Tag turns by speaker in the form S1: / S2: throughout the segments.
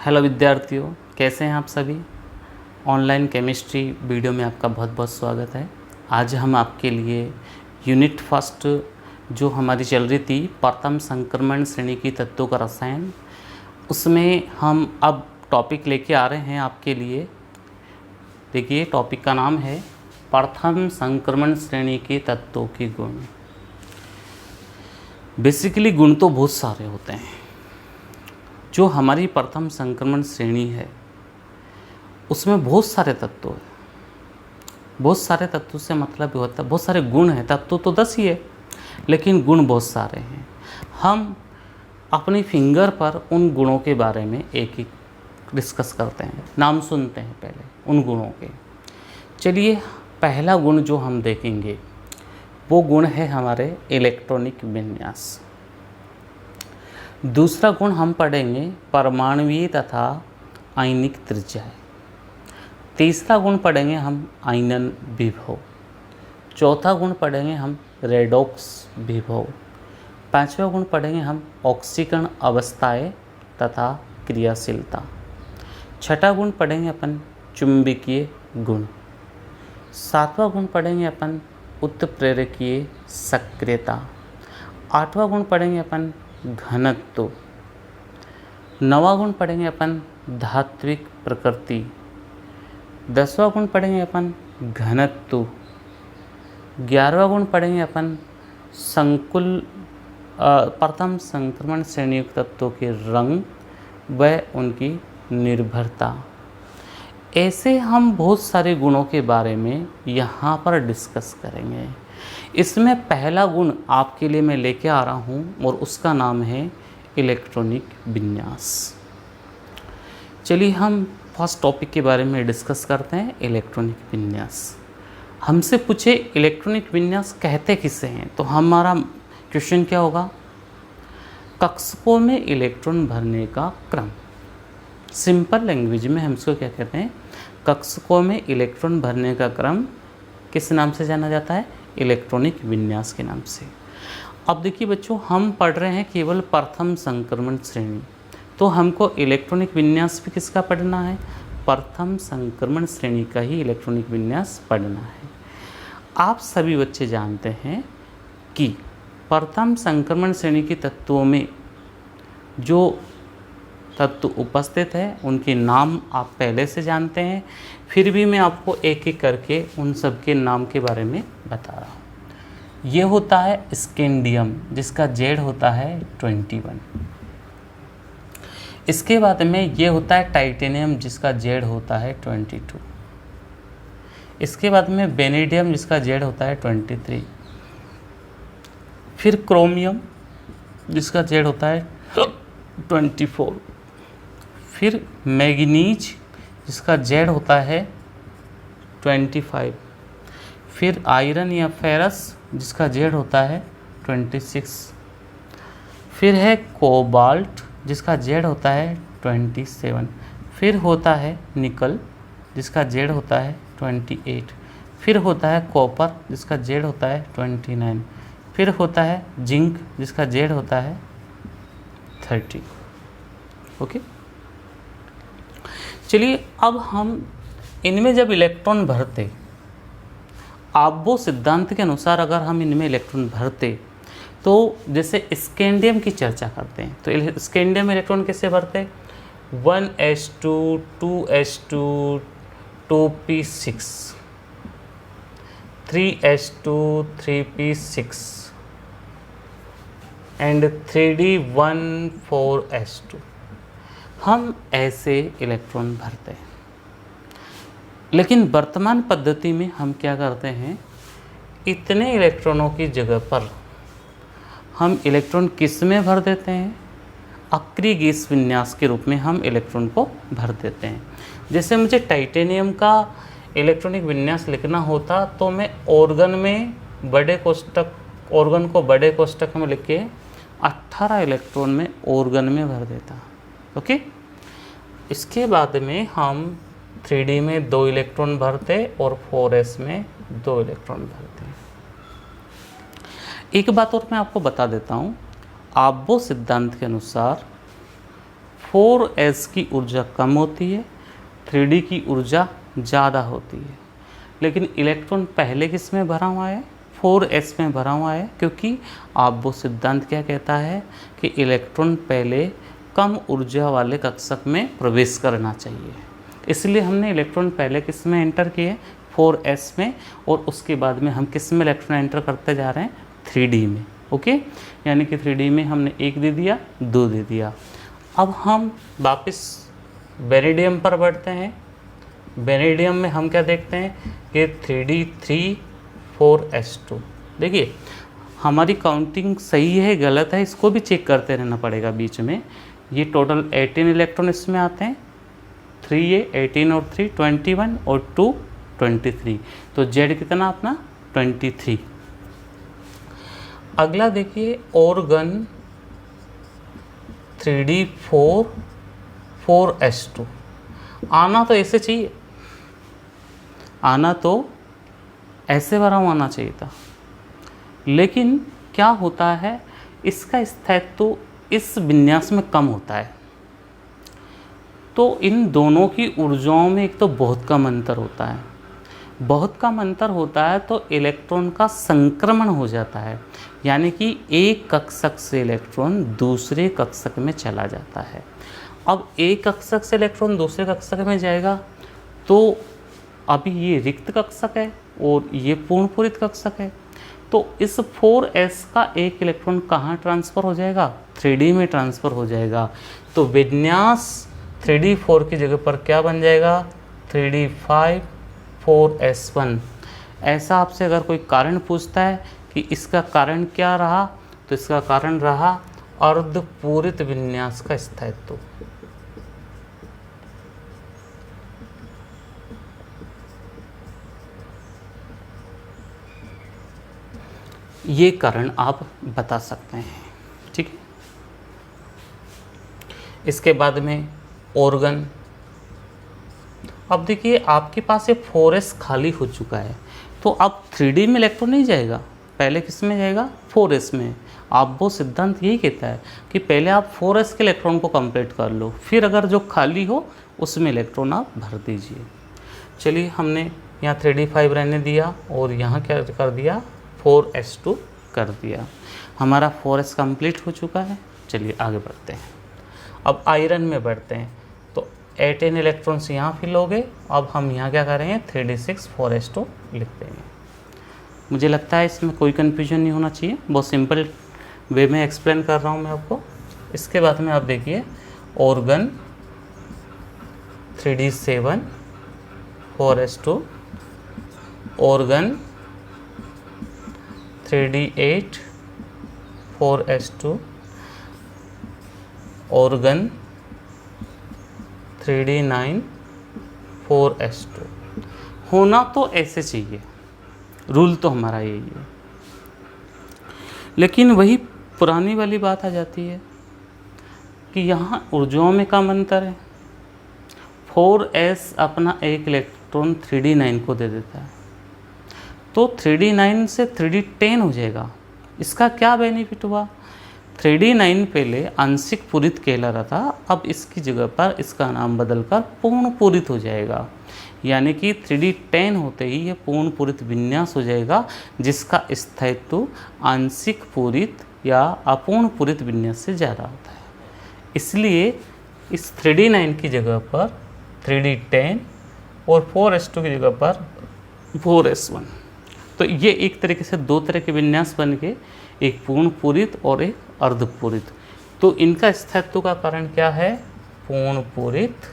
S1: Hello विद्यार्थियों, कैसे हैं आप सभी। ऑनलाइन केमिस्ट्री वीडियो में आपका बहुत बहुत स्वागत है। आज हम आपके लिए यूनिट फर्स्ट जो हमारी चल रही थी प्रथम संक्रमण श्रेणी की तत्वों का रसायन, उसमें हम अब टॉपिक लेके आ रहे हैं आपके लिए। देखिए, टॉपिक का नाम है प्रथम संक्रमण श्रेणी के तत्वों के गुण। बेसिकली गुण तो बहुत सारे होते हैं। जो हमारी प्रथम संक्रमण श्रेणी है उसमें बहुत सारे तत्व हैं। बहुत सारे तत्व से मतलब ये होता है बहुत सारे गुण हैं। तत्व तो 10 ही है लेकिन गुण बहुत सारे हैं। हम अपनी फिंगर पर उन गुणों के बारे में एक एक डिस्कस करते हैं, नाम सुनते हैं पहले उन गुणों के। चलिए, पहला गुण जो हम देखेंगे वो गुण है हमारे इलेक्ट्रॉनिक विन्यास। दूसरा गुण हम पढ़ेंगे परमाणुवीय तथा आयनिक त्रिज्याएं। तीसरा गुण पढ़ेंगे हम आयनन विभव। चौथा गुण पढ़ेंगे हम रेडॉक्स विभव। पांचवा गुण पढ़ेंगे हम ऑक्सीकरण अवस्थाएं तथा क्रियाशीलता। छठा गुण पढ़ेंगे अपन चुंबकीय गुण। सातवां गुण पढ़ेंगे अपन उत्प्रेरकीय सक्रियता। आठवां गुण पढ़ेंगे अपन घनत्व। नवां गुण पढ़ेंगे अपन धात्विक प्रकृति। 10वां गुण पढ़ेंगे अपन घनत्व। 11वां गुण पढ़ेंगे अपन प्रथम संक्रमण श्रेणी युक्त तत्वों के रंग व उनकी निर्भरता। ऐसे हम बहुत सारे गुणों के बारे में यहाँ पर डिस्कस करेंगे। इसमें पहला गुण आपके लिए मैं लेके आ रहा हूँ और उसका नाम है इलेक्ट्रॉनिक विन्यास। चलिए, हम फर्स्ट टॉपिक के बारे में डिस्कस करते हैं, इलेक्ट्रॉनिक विन्यास। हमसे पूछे इलेक्ट्रॉनिक विन्यास कहते किसे हैं, तो हमारा क्वेश्चन क्या होगा? कक्षकों में इलेक्ट्रॉन भरने का क्रम। सिंपल लैंग्वेज में हम इसको क्या कहते हैं? कक्षकों में इलेक्ट्रॉन भरने का क्रम किस नाम से जाना जाता है? इलेक्ट्रॉनिक विन्यास के नाम से। अब देखिए बच्चों, हम पढ़ रहे हैं केवल प्रथम संक्रमण श्रेणी, तो हमको इलेक्ट्रॉनिक विन्यास भी किसका पढ़ना है? प्रथम संक्रमण श्रेणी का ही इलेक्ट्रॉनिक विन्यास पढ़ना है। आप सभी बच्चे जानते हैं कि प्रथम संक्रमण श्रेणी के तत्वों में जो तत्व उपस्थित है उनके नाम आप पहले से जानते हैं, फिर भी मैं आपको एक एक करके उन सब के नाम के बारे में बता रहा हूँ। ये होता है स्कैंडियम, जिसका जेड होता है 21। इसके बाद में ये होता है टाइटेनियम, जिसका जेड होता है 22। इसके बाद में वेनेडियम, जिसका जेड होता है 23। फिर क्रोमियम, जिसका जेड होता है 24। फिर मैग्नीज, जिसका जेड होता है 25। फिर आयरन या फेरस, जिसका जेड होता है 26। फिर है कोबाल्ट, जिसका जेड होता है 27। फिर होता है निकल, जिसका जेड होता है 28। फिर होता है कॉपर, जिसका जेड होता है 29। फिर होता है जिंक, जिसका जेड होता है 30। ओके, चलिए, अब हम इनमें जब इलेक्ट्रॉन भरते, आबो सिद्धांत के अनुसार अगर हम इनमें इलेक्ट्रॉन भरते तो जैसे स्कैंडियम की चर्चा करते हैं तो स्कैंडियम इलेक्ट्रॉन कैसे भरते? 1s2 2s2 2p6 3s2 3p6 and 3d1 4s2। हम ऐसे इलेक्ट्रॉन भरते हैं। लेकिन वर्तमान पद्धति में हम क्या करते हैं? इतने इलेक्ट्रॉनों की जगह पर हम इलेक्ट्रॉन किस में भर देते हैं? अक्रिय गैस विन्यास के रूप में हम इलेक्ट्रॉन को भर देते हैं। जैसे मुझे टाइटेनियम का इलेक्ट्रॉनिक विन्यास लिखना होता तो मैं ऑर्गन को बड़े कोष्ठक में लिख के 18 इलेक्ट्रॉन में ऑर्गन में भर देता। ओके, इसके बाद में हम 3D में 2 इलेक्ट्रॉन भरते और 4s में 2 इलेक्ट्रॉन भरते। एक बात और मैं आपको बता देता हूँ, आबो सिद्धांत के अनुसार 4s की ऊर्जा कम होती है, 3d की ऊर्जा ज़्यादा होती है। लेकिन इलेक्ट्रॉन पहले किस में भरा हुआ है, 4s में भरा हुआ है, क्योंकि आप वो सिद्धांत क्या कहता है कि इलेक्ट्रॉन पहले कम ऊर्जा वाले कक्षक में प्रवेश करना चाहिए। इसलिए हमने इलेक्ट्रॉन पहले किस में एंटर किए, 4s में, और उसके बाद में हम किस में इलेक्ट्रॉन एंटर करते जा रहे हैं, 3d में। ओके, यानी कि 3d में हमने 1 दे दिया, 2 दे दिया। अब हम वापस बेरिडियम पर बढ़ते हैं। बेरिडियम में हम क्या देखते हैं कि 3d3 4s2। देखिए हमारी काउंटिंग सही है गलत है इसको भी चेक करते रहना पड़ेगा बीच में। ये टोटल 18 इलेक्ट्रॉन इसमें आते हैं, 3 18 और 3 21 और 2 23, तो Z कितना अपना 23। अगला देखिए ऑर्गन 3d4 4s2। आना तो ऐसे चाहिए, आना तो ऐसे भरा हुआ आना चाहिए था, लेकिन क्या होता है इसका स्थायित्व इस विन्यास में कम होता है। तो इन दोनों की ऊर्जाओं में एक तो बहुत कम अंतर होता है, बहुत कम अंतर होता है तो इलेक्ट्रॉन का संक्रमण हो जाता है, यानी कि एक कक्षक से इलेक्ट्रॉन दूसरे कक्षक में चला जाता है। अब एक कक्षक से इलेक्ट्रॉन दूसरे कक्षक में जाएगा तो अभी ये रिक्त कक्षक है और ये पूर्ण पूरित कक्षक है, तो इस 4s का एक इलेक्ट्रॉन कहाँ ट्रांसफ़र हो जाएगा, 3d में ट्रांसफ़र हो जाएगा। तो विन्यास 3d4 की जगह पर क्या बन जाएगा, 3d5 4s1। ऐसा आपसे अगर कोई कारण पूछता है कि इसका कारण क्या रहा, तो इसका कारण रहा अर्धपूरित विन्यास का स्थायित्व। ये कारण आप बता सकते हैं, ठीक है। इसके बाद में ऑर्गन, अब देखिए आपके पास ये 4s खाली हो चुका है, तो अब 3d में इलेक्ट्रॉन नहीं जाएगा, पहले किस में जाएगा, 4s में। आप वो सिद्धांत यही कहता है कि पहले आप 4s के इलेक्ट्रॉन को कंप्लीट कर लो, फिर अगर जो खाली हो उसमें इलेक्ट्रॉन आप भर दीजिए। चलिए हमने यहाँ 3d5 रहने दिया और यहाँ क्या कर दिया, 4s2 कर दिया। हमारा 4s कंप्लीट हो चुका है। चलिए आगे बढ़ते हैं। अब आयरन में बढ़ते हैं, तो 18 इलेक्ट्रॉन्स यहाँ फिल हो गए। अब हम यहाँ क्या करेंगे, 3d6 4s2 लिख देंगे। मुझे लगता है इसमें कोई कन्फ्यूजन नहीं होना चाहिए, बहुत सिंपल वे में एक्सप्लेन कर रहा हूँ मैं आपको। इसके बाद में आप देखिए organ 3d7 4s2, organ 3d8 4s2, organ 3d9 4s2। होना तो ऐसे चाहिए, रूल तो हमारा यही है, लेकिन वही पुरानी वाली बात आ जाती है कि यहाँ ऊर्जाओं में कम अंतर है। 4s अपना एक इलेक्ट्रॉन 3d9 को दे देता है, तो 3d9 से 3d10 हो जाएगा। इसका क्या बेनिफिट हुआ, 3d9 पहले आंशिक पूरित कहला रहा था, अब इसकी जगह पर इसका नाम बदलकर पूर्ण पूरित हो जाएगा, यानी कि 3d10 होते ही ये पूर्ण पूरित विन्यास हो जाएगा, जिसका स्थायित्व आंशिक पूरित या अपूर्ण पूरित विन्यास से ज़्यादा होता है। इसलिए इस 3d9 की जगह पर 3d10 और 4s2 की जगह पर 4s1। तो ये एक तरीके से दो तरह के विन्यास बन के, एक पूर्ण पूरित और एक अर्धपूरित। तो इनका स्थायित्व का कारण क्या है, पूर्ण पूरित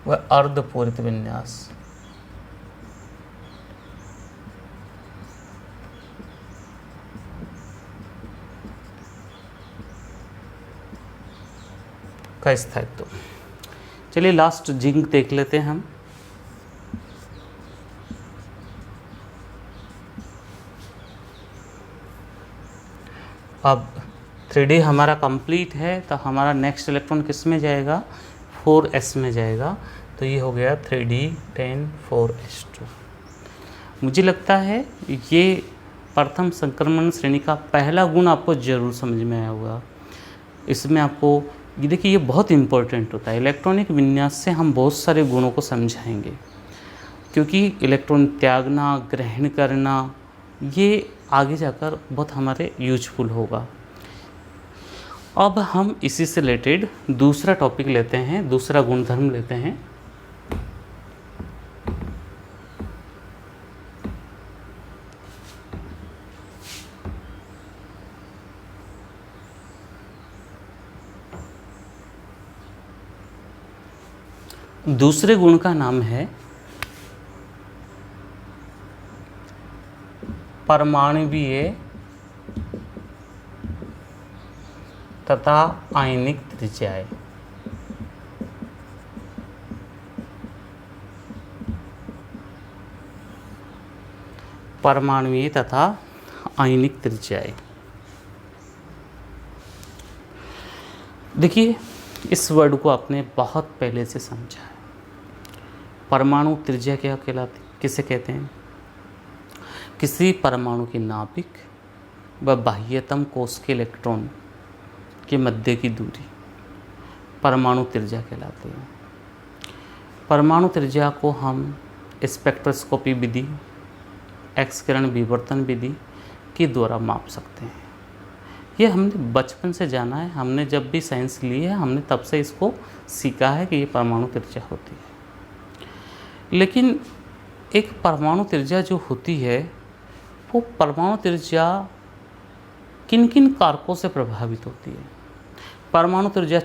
S1: व अर्धपूरित विन्यास। का स्थायित्व। चलिए लास्ट जिंक देख लेते हैं हम। अब 3d हमारा कंप्लीट है, तो हमारा नेक्स्ट इलेक्ट्रॉन किस में जाएगा, 4s में जाएगा। तो ये हो गया 3d10 4s2। मुझे लगता है ये प्रथम संक्रमण श्रेणी का पहला गुण आपको ज़रूर समझ में आया होगा। इसमें आपको ये देखिए ये बहुत इम्पोर्टेंट होता है। इलेक्ट्रॉनिक विन्यास से हम बहुत सारे गुणों को समझाएंगे, क्योंकि इलेक्ट्रॉन त्यागना, ग्रहण करना, ये आगे जाकर बहुत हमारे यूजफुल होगा। अब हम इसी से रिलेटेड दूसरा टॉपिक लेते हैं, दूसरा गुणधर्म लेते हैं। दूसरे गुण का नाम है परमाणुवीय तथा आयनिक त्रिज्याएं। परमाणुवीय तथा आयनिक त्रिज्याएं। देखिए इस वर्ड को आपने बहुत पहले से समझा है। परमाणु त्रिज्या क्या कहलाती, किसे कहते हैं? किसी परमाणु की नाभिक व बाह्यतम कोश के इलेक्ट्रॉन के मध्य की दूरी परमाणु त्रिज्या कहलाती है। परमाणु त्रिज्या को हम स्पेक्ट्रोस्कोपी विधि, एक्स किरण विवर्तन विधि के द्वारा माप सकते हैं। ये हमने बचपन से जाना है, हमने जब भी साइंस ली है हमने तब से इसको सीखा है कि ये परमाणु त्रिज्या होती है। लेकिन एक परमाणु त्रिज्या जो होती है वो परमाणु त्रिज्या किन किन कारकों से प्रभावित होती है? परमाणु त्रिज्या